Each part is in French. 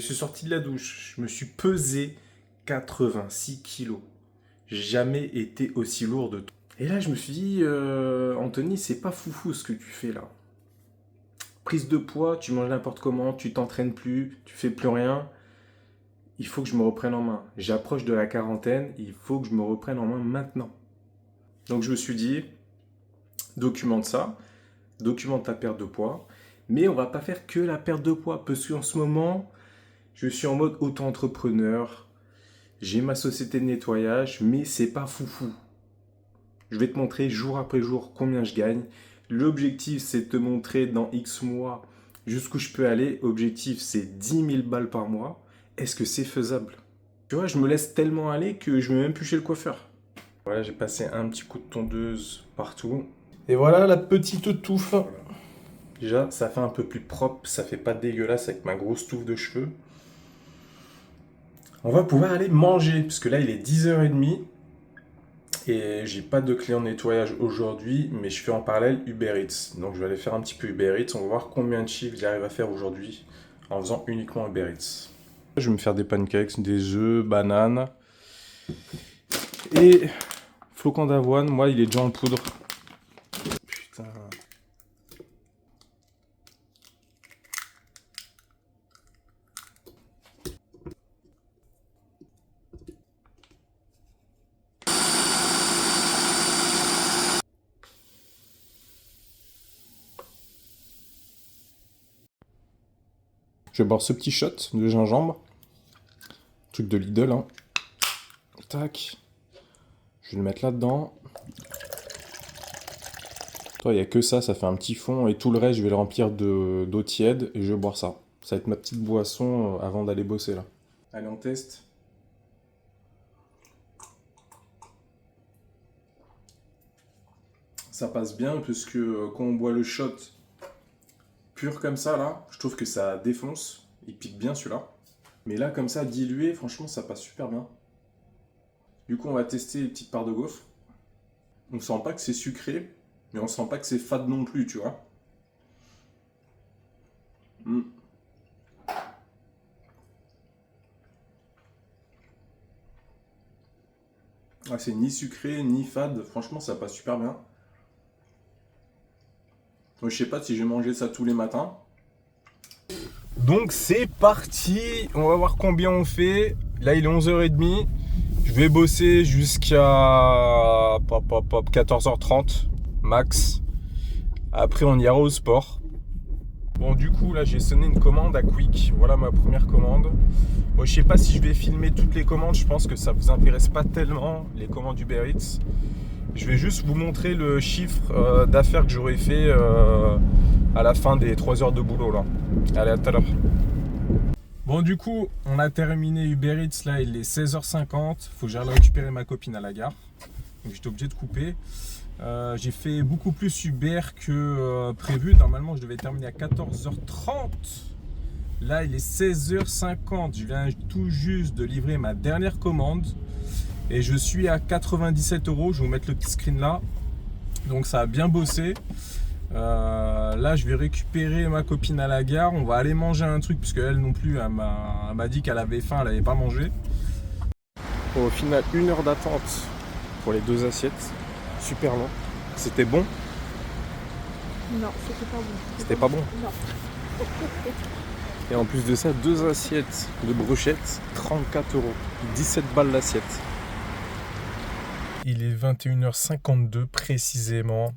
Je suis sorti de la douche, je me suis pesé 86 kilos. J'ai jamais été aussi lourd de tout. Et là, je me suis dit, Anthony, c'est pas foufou ce que tu fais là. Prise de poids, tu manges n'importe comment, tu t'entraînes plus, tu fais plus rien. Il faut que je me reprenne en main. J'approche de la quarantaine, il faut que je me reprenne en main maintenant. Donc je me suis dit, documente ça, documente ta perte de poids, mais on va pas faire que la perte de poids, parce qu'en ce moment, je suis en mode auto-entrepreneur, j'ai ma société de nettoyage, mais c'est pas foufou. Je vais te montrer jour après jour combien je gagne. L'objectif, c'est de te montrer dans X mois jusqu'où je peux aller. Objectif, c'est 10 000 balles par mois. Est-ce que c'est faisable? Tu vois, je me laisse tellement aller que je ne vais même plus chez le coiffeur. Voilà, j'ai passé un petit coup de tondeuse partout. Et voilà la petite touffe. Déjà, ça fait un peu plus propre, ça fait pas dégueulasse avec ma grosse touffe de cheveux. On va pouvoir aller manger, parce que là, il est 10h30. Et j'ai pas de client de nettoyage aujourd'hui, mais je fais en parallèle Uber Eats. Donc je vais aller faire un petit peu Uber Eats. On va voir combien de chiffres j'arrive à faire aujourd'hui en faisant uniquement Uber Eats. Je vais me faire des pancakes, des œufs, bananes et flocons d'avoine. Moi, il est déjà en poudre. Putain. Je vais boire ce petit shot de gingembre. Truc de Lidl, hein. Tac. Je vais le mettre là-dedans. Toi, il n'y a que ça, ça fait un petit fond. Et tout le reste, je vais le remplir d'eau tiède et je vais boire ça. Ça va être ma petite boisson avant d'aller bosser, là. Allez, on teste. Ça passe bien, puisque quand on boit le shot pur comme ça, là, je trouve que ça défonce. Il pique bien, celui-là. Mais là, comme ça, dilué, franchement, ça passe super bien. Du coup, on va tester les petites parts de gaufres. On sent pas que c'est sucré, mais on sent pas que c'est fade non plus, tu vois. Ah, c'est ni sucré, ni fade. Franchement, ça passe super bien. Moi, je sais pas si je vais manger ça tous les matins. Donc, c'est parti. On va voir combien on fait. Là, il est 11h30. Je vais bosser jusqu'à 14h30 max. Après, on ira au sport. Bon, du coup, là, j'ai sonné une commande à Quick. Voilà ma première commande. Bon, je sais pas si je vais filmer toutes les commandes. Je pense que ça vous intéresse pas tellement, les commandes Uber Eats. Je vais juste vous montrer le chiffre d'affaires que j'aurais fait à la fin des 3 heures de boulot, là. Allez, à tout à l'heure. Bon, du coup, on a terminé Uber Eats. Là, il est 16h50. Faut que j'aille récupérer ma copine à la gare. Donc, j'étais obligé de couper. J'ai fait beaucoup plus Uber que prévu. Normalement, je devais terminer à 14h30. Là, il est 16h50. Je viens tout juste de livrer ma dernière commande. Et je suis à 97 €. Je vais vous mettre le petit screen là. Donc, ça a bien bossé. Là, je vais récupérer ma copine à la gare. On va aller manger un truc, puisque elle non plus, elle m'a dit qu'elle avait faim, elle n'avait pas mangé. Bon, au final, 1 heure d'attente pour les 2 assiettes. Super long. C'était bon? Non, c'était pas bon. C'était pas bon? Non. Et en plus de ça, 2 assiettes de brochettes, 34 €. 17 balles l'assiette. Il est 21h52 précisément.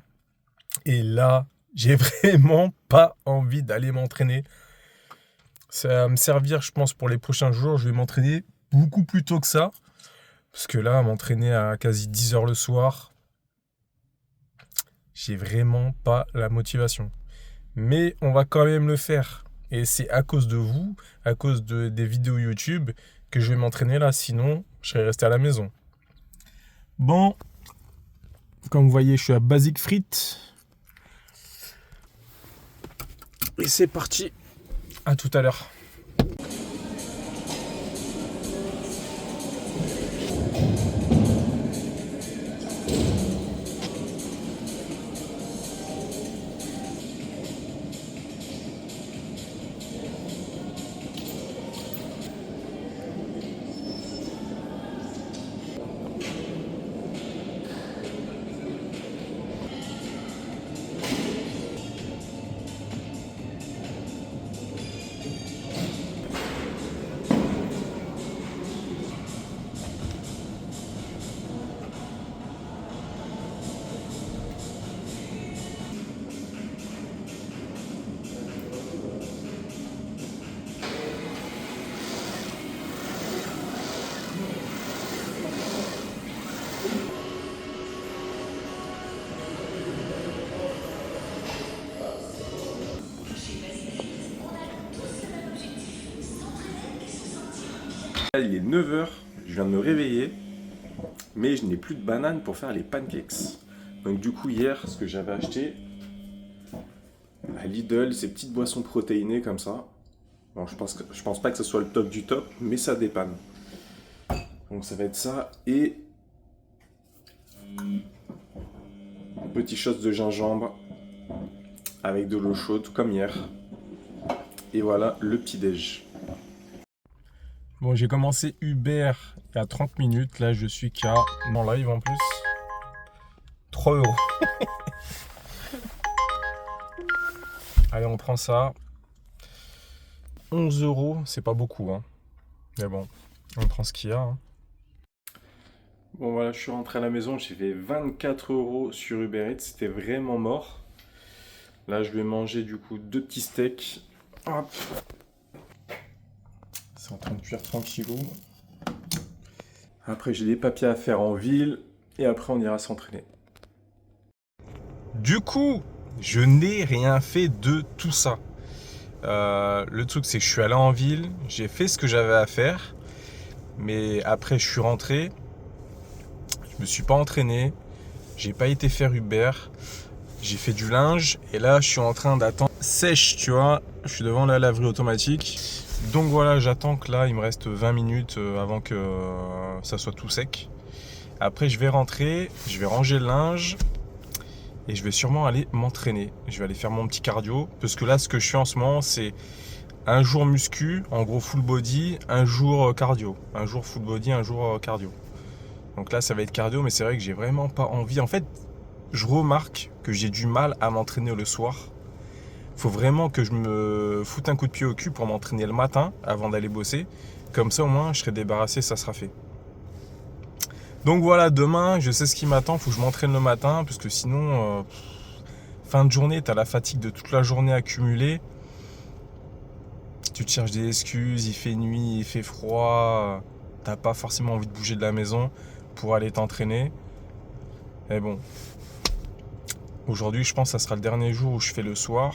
Et là, j'ai vraiment pas envie d'aller m'entraîner. Ça va me servir, je pense, pour les prochains jours. Je vais m'entraîner beaucoup plus tôt que ça. Parce que là, m'entraîner à quasi 10 h le soir, j'ai vraiment pas la motivation. Mais on va quand même le faire. Et c'est à cause de vous, à cause des vidéos YouTube, que je vais m'entraîner là. Sinon, je serais resté à la maison. Bon, comme vous voyez, je suis à Basic Frites. Et c'est parti. À tout à l'heure. Il est 9h, je viens de me réveiller, mais je n'ai plus de bananes pour faire les pancakes. Donc du coup hier, ce que j'avais acheté à Lidl, ces petites boissons protéinées comme ça. Bon, je pense pas que ce soit le top du top, mais ça dépanne. Donc ça va être ça et un petit shot de gingembre avec de l'eau chaude comme hier. Et voilà le petit déj. Bon, j'ai commencé Uber il y a 30 minutes. Là, je suis qu'à en live en plus. 3 €. Allez, on prend ça. 11 €, c'est pas beaucoup, hein. Mais bon, on prend ce qu'il y a, hein. Bon, voilà, je suis rentré à la maison. J'ai fait 24 € sur Uber Eats. C'était vraiment mort. Là, je vais manger du coup 2 petits steaks. Hop. C'est en train de cuire tranquillou. Après, j'ai des papiers à faire en ville. Et après, on ira s'entraîner. Du coup, je n'ai rien fait de tout ça. Le truc, c'est que je suis allé en ville. J'ai fait ce que j'avais à faire. Mais après, je suis rentré. Je me suis pas entraîné. J'ai pas été faire Uber. J'ai fait du linge. Et là, je suis en train d'attendre sèche, tu vois. Je suis devant la laverie automatique. Donc voilà, j'attends que là, il me reste 20 minutes avant que ça soit tout sec. Après, je vais rentrer, je vais ranger le linge et je vais sûrement aller m'entraîner. Je vais aller faire mon petit cardio parce que là, ce que je fais en ce moment, c'est un jour muscu, en gros full body, un jour cardio. Un jour full body, un jour cardio. Donc là, ça va être cardio, mais c'est vrai que j'ai vraiment pas envie. En fait, je remarque que j'ai du mal à m'entraîner le soir. Faut vraiment que je me foute un coup de pied au cul pour m'entraîner le matin avant d'aller bosser. Comme ça, au moins, je serai débarrassé, ça sera fait. Donc voilà, demain, je sais ce qui m'attend. Faut que je m'entraîne le matin parce que sinon, fin de journée, tu as la fatigue de toute la journée accumulée. Tu te cherches des excuses, il fait nuit, il fait froid. T'as pas forcément envie de bouger de la maison pour aller t'entraîner. Mais bon, aujourd'hui, je pense que ça sera le dernier jour où je fais le soir.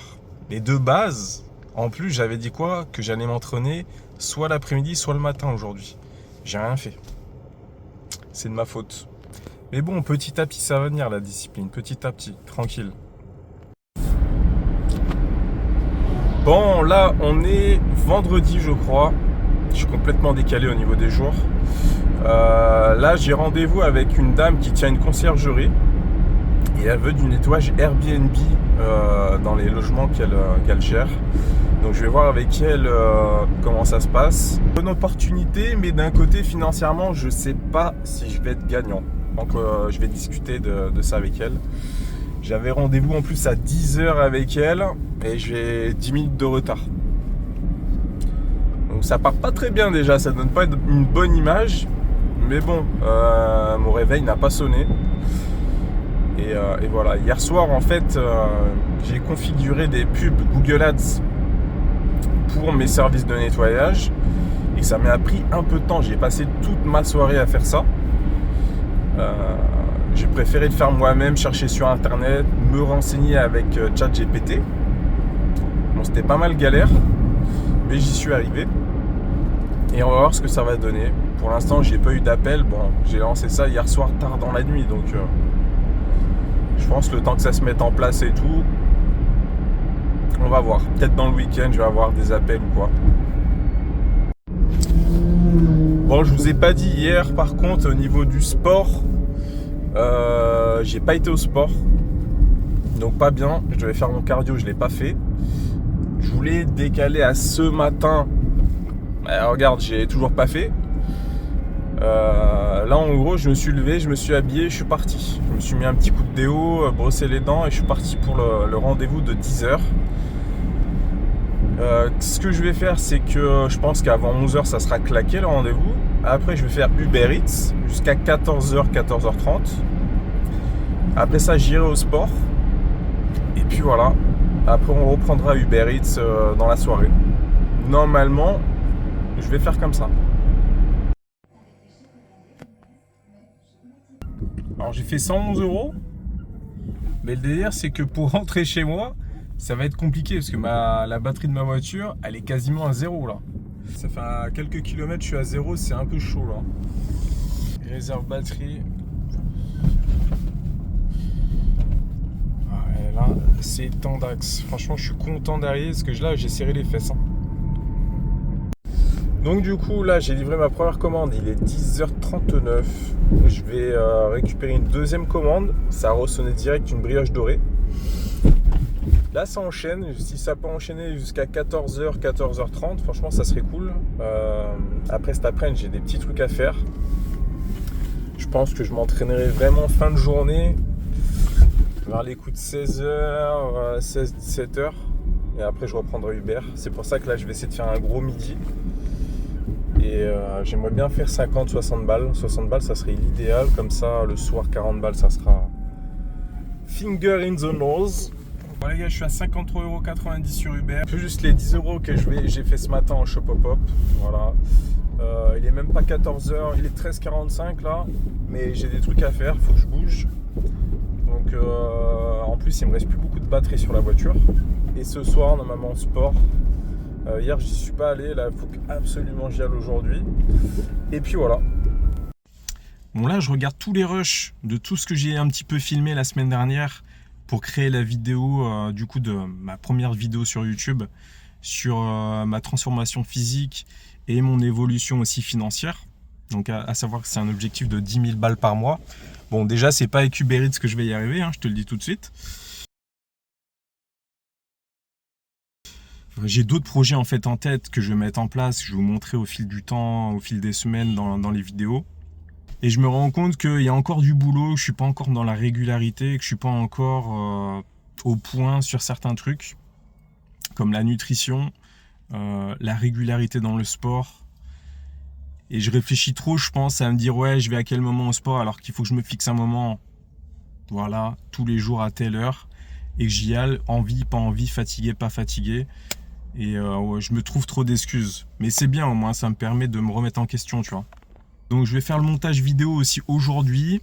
Et de base, en plus, j'avais dit quoi? Que j'allais m'entraîner soit l'après-midi, soit le matin aujourd'hui. J'ai rien fait. C'est de ma faute. Mais bon, petit à petit, ça va venir la discipline. Petit à petit, tranquille. Bon, là, on est vendredi, je crois. Je suis complètement décalé au niveau des jours. Là, j'ai rendez-vous avec une dame qui tient une conciergerie. Et elle veut du nettoyage Airbnb dans les logements qu'elle gère. Donc je vais voir avec elle comment ça se passe. Bonne opportunité, mais d'un côté financièrement, je sais pas si je vais être gagnant. Donc je vais discuter de ça avec elle. J'avais rendez-vous en plus à 10h avec elle et j'ai 10 minutes de retard. Donc ça part pas très bien déjà, ça donne pas une bonne image. Mais bon, mon réveil n'a pas sonné. Et voilà, hier soir en fait j'ai configuré des pubs Google Ads pour mes services de nettoyage et ça m'a pris un peu de temps. J'ai passé toute ma soirée à faire ça. J'ai préféré le faire moi-même, chercher sur internet, me renseigner avec ChatGPT. Bon, c'était pas mal galère, mais j'y suis arrivé et on va voir ce que ça va donner. Pour l'instant j'ai pas eu d'appel. Bon, j'ai lancé ça hier soir tard dans la nuit, donc je pense le temps que ça se mette en place et tout, on va voir. Peut-être dans le week-end, je vais avoir des appels ou quoi. Bon, je vous ai pas dit hier, par contre, au niveau du sport, j'ai pas été au sport. Donc pas bien. Je devais faire mon cardio, je l'ai pas fait. Je voulais décaler à ce matin. Regarde, j'ai toujours pas fait. Là en gros je me suis levé, je me suis habillé, je suis parti. Je me suis mis un petit coup de déo, brossé les dents et je suis parti pour le rendez-vous de 10h. Ce que je vais faire, c'est que je pense qu'avant 11h ça sera claqué le rendez-vous. Après je vais faire Uber Eats jusqu'à 14h, 14h30. Après ça j'irai au sport. Et puis voilà. Après on reprendra Uber Eats dans la soirée. Normalement je vais faire comme ça. Alors j'ai fait 111 €, mais le délire c'est que pour rentrer chez moi, ça va être compliqué parce que la batterie de ma voiture, elle est quasiment à 0 là. Ça fait quelques kilomètres, je suis à 0, c'est un peu chaud là. Réserve batterie. Ouais, là, c'est tendax. Franchement, je suis content d'arriver parce que là, j'ai serré les fesses. Hein. Donc du coup, là, j'ai livré ma première commande. Il est 10h39. Je vais récupérer une deuxième commande. Ça a ressonné direct une brioche dorée. Là, ça enchaîne. Si ça peut enchaîner jusqu'à 14h, 14h30, franchement, ça serait cool. Après cet après-midi, j'ai des petits trucs à faire. Je pense que je m'entraînerai vraiment fin de journée, vers les coups de 16h, 17h. Et après, je reprendrai Uber. C'est pour ça que là, je vais essayer de faire un gros midi. Et j'aimerais bien faire 50-60 balles. 60 balles, ça serait l'idéal. Comme ça, le soir, 40 balles, ça sera finger in the nose. Bon les gars, je suis à 53,90€ sur Uber. Je fais juste les 10€ que j'ai fait ce matin en shop hop. Voilà. Il est même pas 14h, il est 13h45 là. Mais j'ai des trucs à faire, faut que je bouge. Donc en plus, il me reste plus beaucoup de batterie sur la voiture. Et ce soir, normalement, sport. Hier, j'y suis pas allé. Là, il faut absolument j'y aille aujourd'hui. Et puis voilà. Bon là, je regarde tous les rushs de tout ce que j'ai un petit peu filmé la semaine dernière pour créer la vidéo du coup de ma première vidéo sur YouTube sur ma transformation physique et mon évolution aussi financière. Donc à savoir que c'est un objectif de 10 000 balles par mois. Bon déjà c'est pas avec Uber Eats que je vais y arriver, hein, je te le dis tout de suite. J'ai d'autres projets en fait en tête que je vais mettre en place, que je vais vous montrer au fil du temps, au fil des semaines dans les vidéos. Et je me rends compte qu'il y a encore du boulot, que je ne suis pas encore dans la régularité, que je ne suis pas encore au point sur certains trucs, comme la nutrition, la régularité dans le sport. Et je réfléchis trop, je pense, à me dire ouais, je vais à quel moment au sport, alors qu'il faut que je me fixe un moment, voilà, tous les jours à telle heure, et que j'y aille, envie, pas envie, fatigué, pas fatigué. Et ouais, je me trouve trop d'excuses. Mais c'est bien, au moins, ça me permet de me remettre en question, tu vois. Donc je vais faire le montage vidéo aussi aujourd'hui.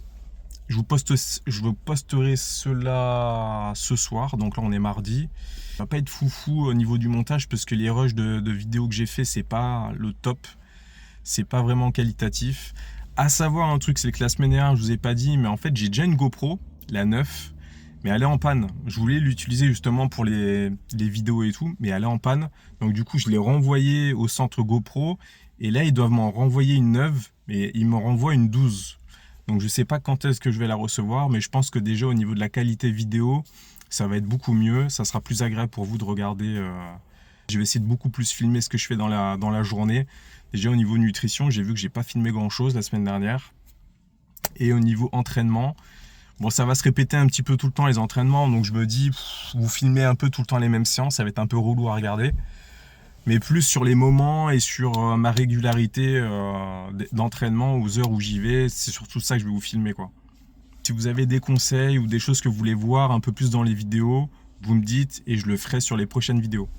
Je vous posterai cela ce soir. Donc là on est mardi. Ça va pas être foufou au niveau du montage parce que les rushs de vidéos que j'ai fait, c'est pas le top. C'est pas vraiment qualitatif. À savoir un truc, c'est que la semaine dernière, je vous ai pas dit, mais en fait j'ai déjà une GoPro, la 9, mais elle est en panne. Je voulais l'utiliser justement pour les vidéos et tout, mais elle est en panne. Donc du coup je l'ai renvoyée au centre GoPro. Et là ils doivent m'en renvoyer une neuve. Mais il me renvoie une 12. Donc je ne sais pas quand est-ce que je vais la recevoir, mais je pense que déjà au niveau de la qualité vidéo, ça va être beaucoup mieux. Ça sera plus agréable pour vous de regarder. Je vais essayer de beaucoup plus filmer ce que je fais dans la journée. Déjà au niveau nutrition, j'ai vu que j'ai pas filmé grand-chose la semaine dernière. Et au niveau entraînement, bon ça va se répéter un petit peu tout le temps les entraînements. Donc je me dis, vous filmez un peu tout le temps les mêmes séances, ça va être un peu relou à regarder. Mais plus sur les moments et sur ma régularité d'entraînement aux heures où j'y vais. C'est surtout ça que je vais vous filmer, quoi. Si vous avez des conseils ou des choses que vous voulez voir un peu plus dans les vidéos, vous me dites et je le ferai sur les prochaines vidéos.